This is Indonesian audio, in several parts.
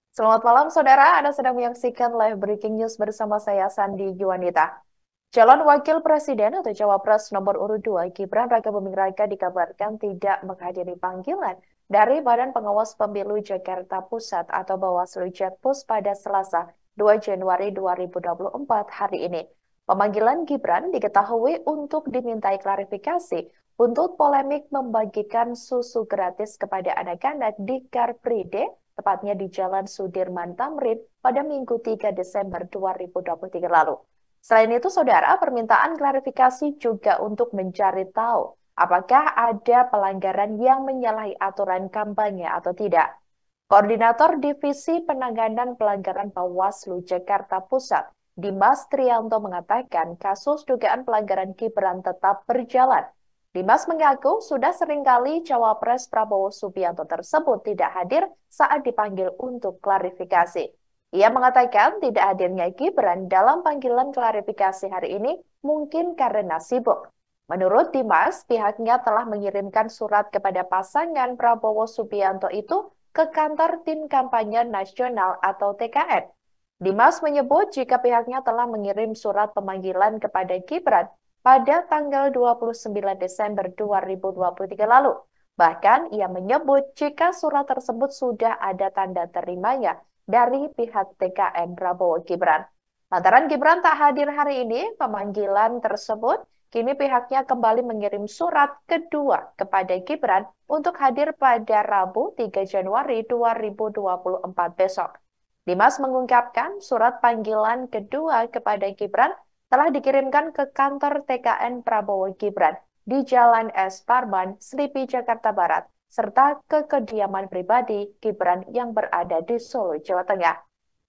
Selamat malam, saudara. Anda sedang menyaksikan live breaking news bersama saya, Sandi Juwanita. Calon Wakil Presiden atau Cawapres nomor urut 2, Gibran Rakabuming Raka dikabarkan tidak menghadiri panggilan dari Badan Pengawas Pemilu Jakarta Pusat atau Bawaslu Jakpus pada Selasa 2 Januari 2024 hari ini. Pemanggilan Gibran diketahui untuk dimintai klarifikasi untuk polemik membagikan susu gratis kepada anak-anak di Car Free Day, tepatnya di Jalan Sudirman Tamrin pada Minggu 3 Desember 2023 lalu. Selain itu, saudara, permintaan klarifikasi juga untuk mencari tahu apakah ada pelanggaran yang menyalahi aturan kampanye atau tidak. Koordinator Divisi Penanganan Pelanggaran Bawaslu Jakarta Pusat, Dimas Trianto mengatakan kasus dugaan pelanggaran Gibran tetap berjalan. Dimas mengaku sudah seringkali Cawapres Prabowo Subianto tersebut tidak hadir saat dipanggil untuk klarifikasi. Ia mengatakan tidak hadirnya Gibran dalam panggilan klarifikasi hari ini mungkin karena sibuk. Menurut Dimas, pihaknya telah mengirimkan surat kepada pasangan Prabowo Subianto itu ke kantor tim kampanye nasional atau TKN. Dimas menyebut jika pihaknya telah mengirim surat pemanggilan kepada Gibran pada tanggal 29 Desember 2023 lalu. Bahkan ia menyebut jika surat tersebut sudah ada tanda terimanya dari pihak TKN Prabowo Gibran. Lantaran Gibran tak hadir hari ini, pemanggilan tersebut kini pihaknya kembali mengirim surat kedua kepada Gibran untuk hadir pada Rabu 3 Januari 2024 besok. Dimas mengungkapkan surat panggilan kedua kepada Gibran telah dikirimkan ke kantor TKN Prabowo Gibran di Jalan S. Parman, Slipi, Jakarta Barat, serta ke kediaman pribadi Gibran yang berada di Solo, Jawa Tengah.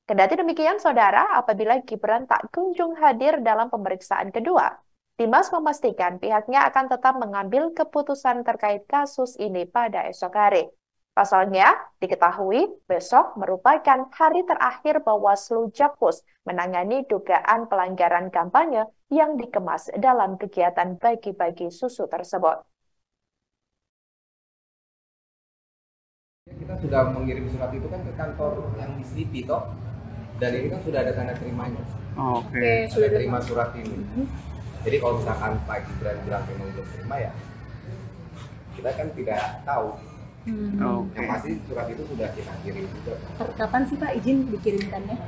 Kendati demikian, saudara, apabila Gibran tak kunjung hadir dalam pemeriksaan kedua, Dimas memastikan pihaknya akan tetap mengambil keputusan terkait kasus ini pada esok hari. Pasalnya, diketahui besok merupakan hari terakhir Bawaslu Jakpus menangani dugaan pelanggaran kampanye yang dikemas dalam kegiatan bagi-bagi susu tersebut. Kita sudah mengirim surat itu kan ke kantor yang di Slipi toh, dan ini kan sudah ada tanda terimanya. Oke. Sudah terima surat ini. Jadi kalau misalkan Pak Gibran bilang memang belum terima ya, kita kan tidak tahu. Yang pasti surat itu sudah kita kirim juga. Kapan sih Pak izin dikirimkannya?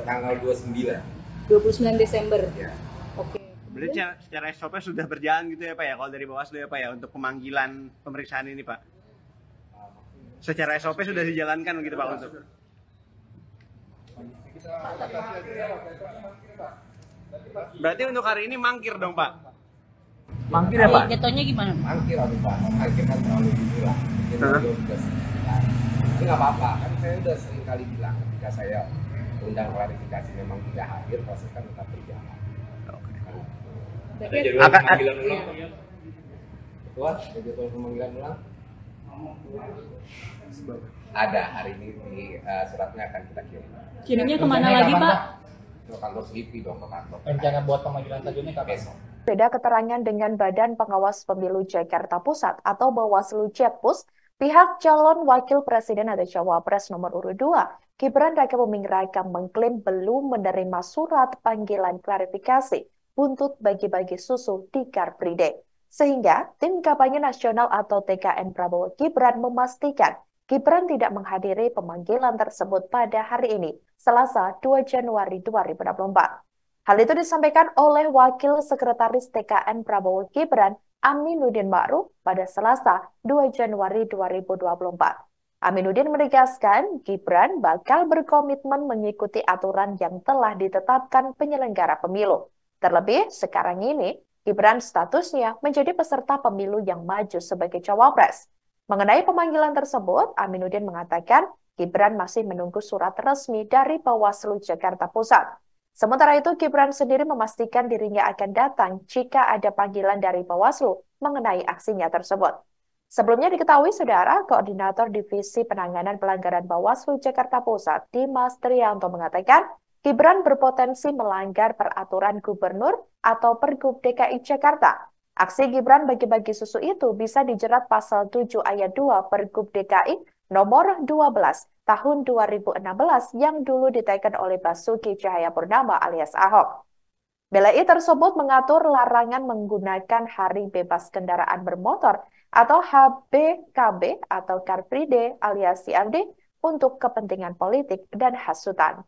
Tanggal 29. 29 Desember. Ya. Oke. Berarti secara SOP sudah berjalan gitu ya Pak ya, kalau dari Bawaslu ya Pak ya, untuk pemanggilan pemeriksaan ini Pak? Secara SOP sudah dijalankan gitu Pak untuk? Berarti untuk hari ini mangkir dong Pak? Mangkir ya Pak? Jatuhnya gimana? Mangkir atau Pak, mangkir kan terlalu dibilang. Kita sudah seringkali. Tapi nggak apa-apa, kan saya sudah sering kali bilang ketika saya undang klarifikasi memang tidak hadir, proses kan tetap berjalan. Ada jadwal pemanggilan ulang? Betul, ada jadwal pemanggilan ulang? Ada, hari ini di suratnya akan kita kirim. Kirimnya kemana lagi Pak? Ke kantor Slipi dong, ke kantor. Rencana buat pemanggilan selanjutnya kapan? Besok. Beda keterangan dengan Badan Pengawas Pemilu Jakarta Pusat atau Bawaslu Jakpus, pihak calon Wakil Presiden atau Cawapres nomor urut 2, Gibran Rakabuming Raka mengklaim belum menerima surat panggilan klarifikasi buntut bagi-bagi susu di Car Free Day. Sehingga tim kampanye nasional atau TKN Prabowo Gibran memastikan Gibran tidak menghadiri pemanggilan tersebut pada hari ini, Selasa 2 Januari 2024. Hal itu disampaikan oleh Wakil Sekretaris TKN Prabowo Gibran, Aminuddin Ma'ruf, pada Selasa 2 Januari 2024. Aminuddin menegaskan Gibran bakal berkomitmen mengikuti aturan yang telah ditetapkan penyelenggara pemilu. Terlebih, sekarang ini, Gibran statusnya menjadi peserta pemilu yang maju sebagai cawapres. Mengenai pemanggilan tersebut, Aminuddin mengatakan Gibran masih menunggu surat resmi dari Bawaslu Jakarta Pusat. Sementara itu, Gibran sendiri memastikan dirinya akan datang jika ada panggilan dari Bawaslu mengenai aksinya tersebut. Sebelumnya diketahui, saudara, Koordinator Divisi Penanganan Pelanggaran Bawaslu Jakarta Pusat, Dimas Trianto mengatakan, Gibran berpotensi melanggar peraturan gubernur atau Pergub DKI Jakarta. Aksi Gibran bagi-bagi susu itu bisa dijerat pasal 7 ayat 2 Pergub DKI nomor 12 tahun 2016 yang dulu diteken oleh Basuki Cahayapurnama alias Ahok. BLI tersebut mengatur larangan menggunakan hari bebas kendaraan bermotor atau HBKB atau Car Free Day alias CFD untuk kepentingan politik dan hasutan.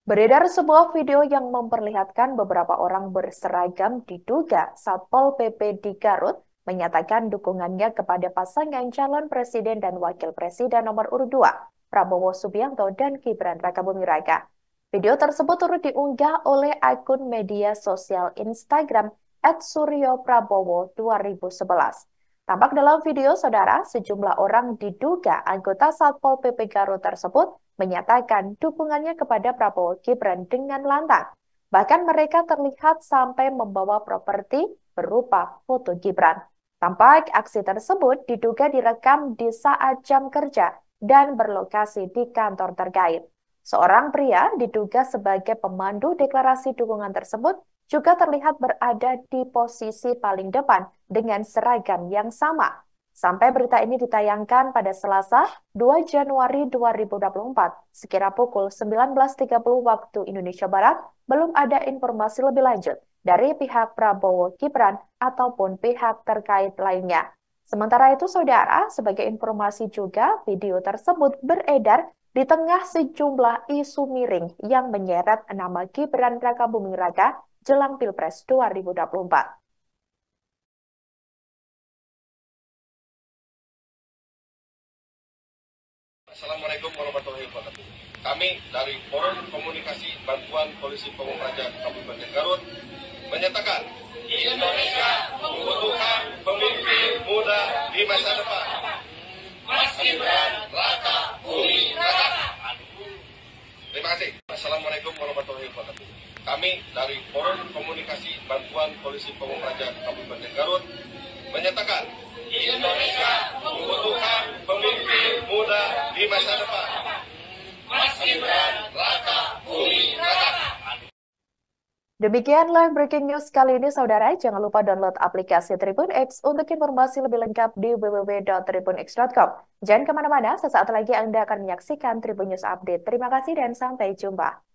Beredar sebuah video yang memperlihatkan beberapa orang berseragam diduga Satpol PP di Garut menyatakan dukungannya kepada pasangan calon presiden dan wakil presiden nomor urut 2, Prabowo Subianto dan Gibran Rakabuming Raka. Video tersebut turut diunggah oleh akun media sosial Instagram @suryoprabowo2011. Tampak dalam video, saudara, sejumlah orang diduga anggota Satpol PP Garut tersebut menyatakan dukungannya kepada Prabowo Gibran dengan lantang. Bahkan mereka terlihat sampai membawa properti berupa foto Gibran. Tampak aksi tersebut diduga direkam di saat jam kerja dan berlokasi di kantor terkait. Seorang pria diduga sebagai pemandu deklarasi dukungan tersebut juga terlihat berada di posisi paling depan dengan seragam yang sama. Sampai berita ini ditayangkan pada Selasa, 2 Januari 2024, sekira pukul 19.30 waktu Indonesia Barat, belum ada informasi lebih lanjut dari pihak Prabowo Gibran ataupun pihak terkait lainnya. Sementara itu, saudara, sebagai informasi juga, video tersebut beredar di tengah sejumlah isu miring yang menyeret nama Gibran Rakabuming Raka jelang Pilpres 2024. Assalamualaikum warahmatullahi wabarakatuh. Kami dari Forum Komunikasi Bantuan Polisi Pamung Praja Kabupaten Garut menyatakan Indonesia membutuhkan pemimpin muda di masa depan. Mas Gibran Rakabuming Raka. Terima kasih. Assalamualaikum warahmatullahi wabarakatuh. Kami dari Forum Komunikasi Bantuan Polisi Pamung Praja Kabupaten Garut menyatakan Indonesia membutuhkan pemimpin muda di masa depan. Mas Gibran Rakabuming Raka. Demikian live breaking news kali ini, saudara. Jangan lupa download aplikasi Tribun X untuk informasi lebih lengkap di www.tribunx.com. Jangan kemana-mana, sesaat lagi Anda akan menyaksikan Tribun News Update. Terima kasih dan sampai jumpa.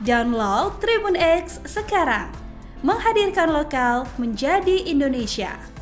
Download Tribun X sekarang, menghadirkan lokal menjadi Indonesia.